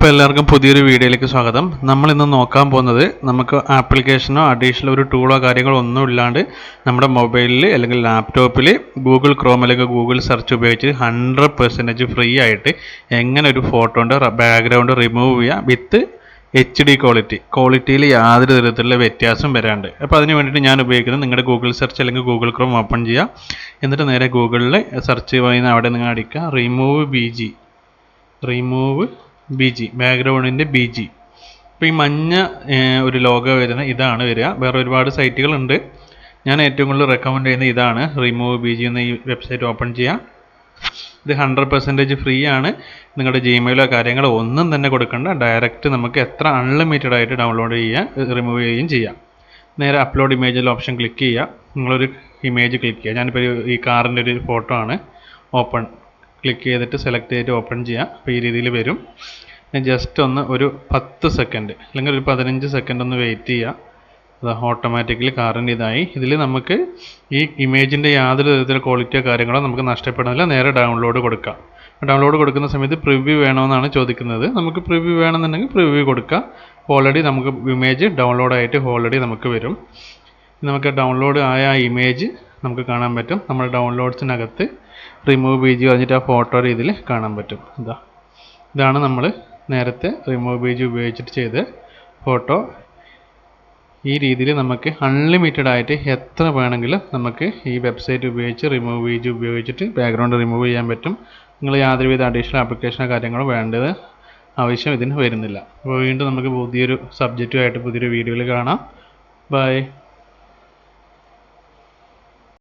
അപ്പോൾ എല്ലാവർക്കും പുതിയൊരു വീഡിയോയിലേക്ക് സ്വാഗതം. നമ്മൾ ഇന്ന് നോക്കാൻ പോകുന്നത് നമുക്ക് ആപ്ലിക്കേഷനോ അഡീഷണൽ ഒരു ടൂളോ കാര്യങ്ങളോ ഒന്നും ഇല്ലാണ്ട് നമ്മുടെ മൊബൈലിൽ അല്ലെങ്കിൽ ലാപ്ടോപ്പിൽ ഗൂഗിൾ ക്രോമിലൊക്കെ ഗൂഗിൾ സെർച്ച് ഉപയോഗിച്ച് 100% ഫ്രീ ആയിട്ട് എങ്ങനെ ഒരു ഫോട്ടോൻ്റെ ബാക്ക്ഗ്രൗണ്ട് റിമൂവ് ചെയ്യാം വിത്ത് HD ക്വാളിറ്റിയിൽ യാതൊരു തരത്തിലുള്ള വ്യത്യാസം വരാണ്ട്. അപ്പോൾ അതിന് വേണ്ടിയിട്ട് ഞാൻ ഉപയോഗിക്കുന്നത് നിങ്ങളുടെ ഗൂഗിൾ സെർച്ച് അല്ലെങ്കിൽ ഗൂഗിൾ ക്രോം ഓപ്പൺ ചെയ്യുക. എന്നിട്ട് നേരെ ഗൂഗിളിൽ സെർച്ച് ചെയ്യുന്ന അവിടെ നിങ്ങൾ അടിക്കുക റിമൂവ് BG ബാക്ക്ഗ്രൗണ്ടിൻ്റെ BG. അപ്പോൾ ഈ മഞ്ഞ ഒരു ലോഗോ വരുന്ന ഇതാണ് വരിക. വേറെ ഒരുപാട് സൈറ്റുകളുണ്ട്. ഞാൻ ഏറ്റവും കൂടുതൽ റെക്കമെൻഡ് ചെയ്യുന്നത് ഇതാണ്. റിമൂവ് BG എന്ന ഈ വെബ്സൈറ്റ് ഓപ്പൺ ചെയ്യാം. ഇത് 100% ഫ്രീ ആണ്. നിങ്ങളുടെ ജിമെയിലോ കാര്യങ്ങളോ ഒന്നും തന്നെ കൊടുക്കണ്ട. ഡയറക്റ്റ് നമുക്ക് എത്ര അൺലിമിറ്റഡ് ആയിട്ട് ഡൗൺലോഡ് ചെയ്യാം, റിമൂവ് ചെയ്യുകയും ചെയ്യാം. നേരെ അപ്ലോഡ് ഇമേജിൽ ഓപ്ഷൻ ക്ലിക്ക് ചെയ്യുക. നിങ്ങളൊരു ഇമേജ് ക്ലിക്ക് ചെയ്യുക. ഞാനിപ്പോൾ ഈ കാറിൻ്റെ ഒരു ഫോട്ടോ ആണ്. ഓപ്പൺ ക്ലിക്ക് ചെയ്തിട്ട് സെലക്ട് ചെയ്തിട്ട് ഓപ്പൺ ചെയ്യുക. അപ്പോൾ ഈ രീതിയിൽ വരും. ജസ്റ്റ് ഒന്ന് ഒരു 10 സെക്കൻഡ് അല്ലെങ്കിൽ ഒരു 15 സെക്കൻഡ് ഒന്ന് വെയിറ്റ് ചെയ്യുക. അത് ഓട്ടോമാറ്റിക്കലി കാറിൻ്റെ ഇതായി. ഇതിൽ നമുക്ക് ഈ ഇമേജിൻ്റെ യാതൊരു തരത്തിലുള്ള ക്വാളിറ്റിയോ കാര്യങ്ങളോ നമുക്ക് നഷ്ടപ്പെടുന്നില്ല. നേരെ ഡൗൺലോഡ് കൊടുക്കാം. ഡൗൺലോഡ് കൊടുക്കുന്ന സമയത്ത് പ്രിവ്യൂ വേണമെന്നാണ് ചോദിക്കുന്നത്. നമുക്ക് പ്രിവ്യൂ വേണമെന്നുണ്ടെങ്കിൽ പ്രിവ്യൂ കൊടുക്കാം. ഓൾറെഡി നമുക്ക് ഇമേജ് ഡൗൺലോഡ് ആയിട്ട് ഓൾറെഡി നമുക്ക് വരും. നമുക്ക് ഡൗൺലോഡ് ആയ ആ ഇമേജ് നമുക്ക് കാണാൻ പറ്റും. നമ്മുടെ ഡൗൺലോഡ്സിനകത്ത് റിമൂവ് BG പറഞ്ഞിട്ട് ആ ഫോട്ടോ രീതിയിൽ കാണാൻ പറ്റും. ഇതാണ് നമ്മൾ നേരത്തെ റിമൂവ് BG ഉപയോഗിച്ചിട്ട് ചെയ്ത ഫോട്ടോ. ഈ രീതിയിൽ നമുക്ക് അൺലിമിറ്റഡ് ആയിട്ട് എത്ര വേണമെങ്കിലും നമുക്ക് ഈ വെബ്സൈറ്റ് ഉപയോഗിച്ച് റിമൂവ് BG ഉപയോഗിച്ചിട്ട് ബാക്ക്ഗ്രൗണ്ട് റിമൂവ് ചെയ്യാൻ പറ്റും. നിങ്ങൾ യാതൊരുവിധ അഡീഷണൽ ആപ്ലിക്കേഷനോ കാര്യങ്ങളോ വേണ്ടത് ആവശ്യം ഇതിന് വരുന്നില്ല. അപ്പോൾ വീണ്ടും നമുക്ക് പുതിയൊരു സബ്ജക്റ്റുമായിട്ട് പുതിയൊരു വീഡിയോയിൽ കാണാം. ബൈ.